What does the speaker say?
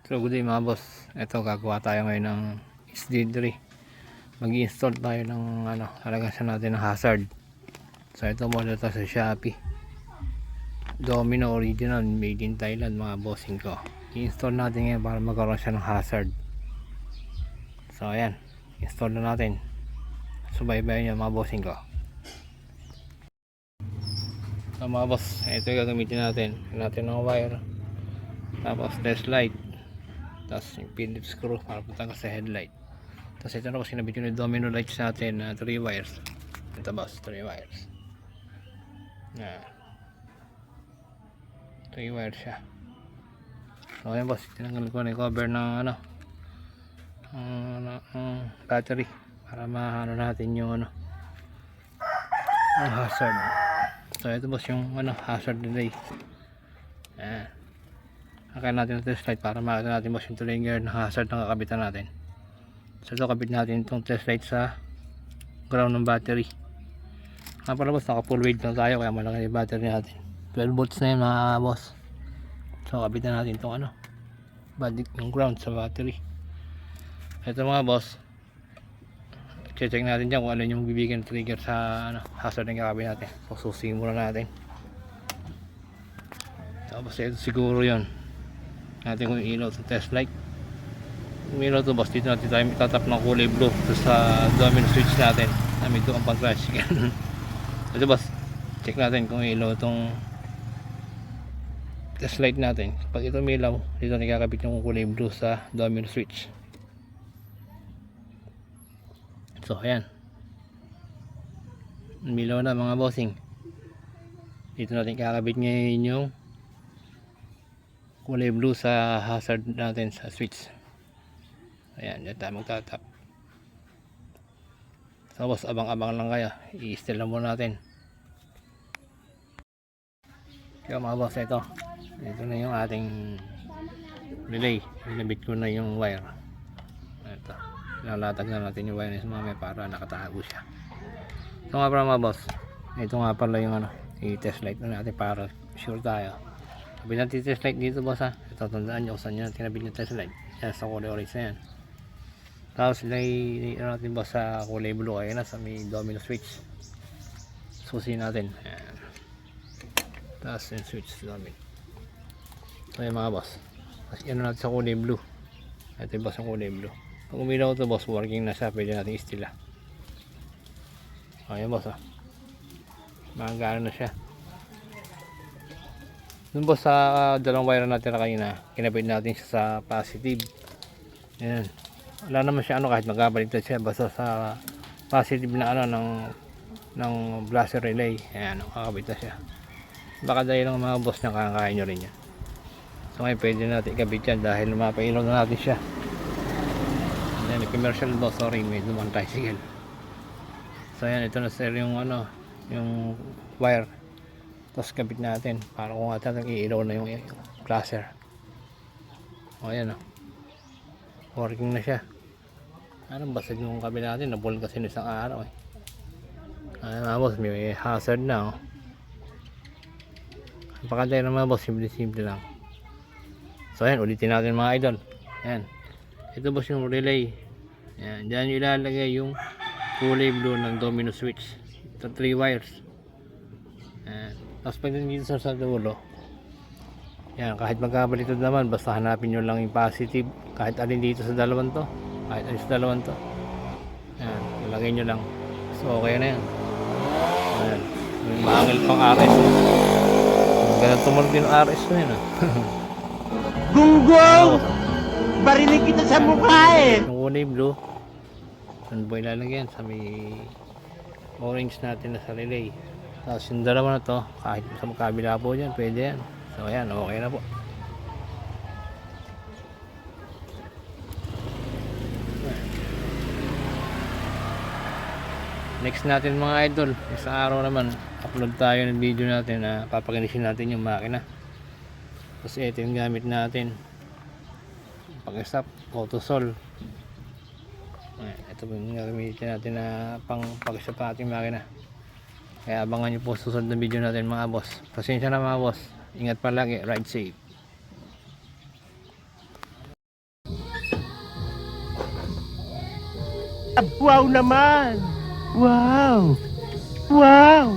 So good day mga boss. Ito gagawa tayo ngayon ng SD3. Mag-install tayo ng lalagyan natin ng hazard. So ito muna ito sa Shopee. Domino original made in Thailand mga bossing ko. I-install natin ngayon para magkaroon siya ng hazard. So ayan, install na natin. Subaybayan nyo mga bossing ko. So mga boss, ito yung gagamitin natin. Natin ng wire. Tapos test light. Tapos yung Phillips screw para punta sa headlight. Tapos ito na kasi nabit yung domino lights natin na 3 wires. Ito boss, 3 wires. 3 wires siya. So ayan boss, tinanggal ko na yung cover ng battery para maano natin yung ang hazard. So ito boss yung hazard relay. Ayan. Kaya natin ang test light para makita natin boss yung trigger ng hazard na kakabitan natin. So ito kabit natin itong test light sa ground ng battery. Para boss, naka full weight lang tayo kaya malaki yung battery natin. 12 volts na yun mga boss. So kabitan natin itong ng ground sa battery. Ito mga boss, check natin dyan kung ano yung bibigyan ng trigger sa hazard na kakabit natin. So susihin muna natin. Tapos ito siguro yun natin kung ilaw sa test light. Kung ilaw to boss, dito natin tayo itatap ng kulay blue sa domino switch natin na may doon ang pang-trash. Ito boss, check natin kung ilaw itong test light natin. Pag ito may ilaw, dito natin kakabit yung kulay blue sa domino switch. So ayan, umilaw na mga bossing. Dito natin kakabit ngayon yung kulay blue sa hazard natin sa switch. Ayan, dyan tayo magtatap. So boss, abang-abang lang kayo, i-install lang muna natin. Kaya mga boss, ito na yung ating relay. Inabit ko na yung wire. Ito, lalatag na natin yung wire mamaya para nakatago siya. So nga pala mga boss, ito nga pala yung i-test light na natin para sure tayo. Sabi natin test light dito boss ha. Ito, tandaan nyo kung saan nyo tinabit yung test light. Yan sa kulay orange na yan. Tapos ilagay natin boss sa kulay blue. Ayan na sa may domino switch. Susi natin. Ayan. Tapos yung switch domino. So yan mga boss. Tapos yan natin sa kulay blue. Ito yung boss yung kulay blue. Pag umilaw ito boss, working na siya. Pwede natin istila. Ayan boss ha. Magagana na siya. Dun boss sa dalawang wire natin na kanina, kinabit natin siya sa positive. Ayan. Wala naman siya kahit magkabaliktad siya basta sa positive na ng blaster relay. Ayan, kakabit na siya. Baka dahil lang mga boss na kakakain nyo rin yan. So ngayon pwede natin ikabit yan dahil mapailaw na natin siya. Ayan, commercial boss, sorry, may lumang tricycle. So ayan, ito na sir yung yung wire. Tapos kabit natin para kung natin iilaw na yung blaster. O ayan working na siya. Basag yung kabit natin, nabulol kasi ng isang araw ayan mga boss, may hazard na napakantay na mga boss, simple lang. So ayan, ulitin natin mga idol. Ayan, ito boss yung relay. Ayan, dyan yung ilalagay yung kulay blue ng domino switch. Ito 3 wires. Ayan. Tapos pag dito sa dulo, yan, kahit magkabaliktad naman, basta hanapin nyo lang yung positive kahit alin dito sa dalawang to, kahit alin sa dalawang to, yan, ilagay nyo lang. So okay na yan. Ayan, may maangil pang RS ganun tumalog din ang RS na yun Gunggong! Barinig kita sa mukha yung kulay blue, saan ba ilalagyan? Sa may orange natin na sa relay. Tapos yung dalawa na to, kahit sa magkabila po dyan, pwede yan. So ayan, okay na po. Next natin mga idol, sa araw naman upload tayo ng video natin na papakinisin natin yung makina. Tapos ito yung gamit natin, pag-stop, autosol. Ito yung gagamitin natin na pang pag-stop ating makina. Kaya abangan nyo po susunod na video natin mga boss. Pasensya na mga boss. Ingat palagi, ride safe. Wow naman! Wow! Wow!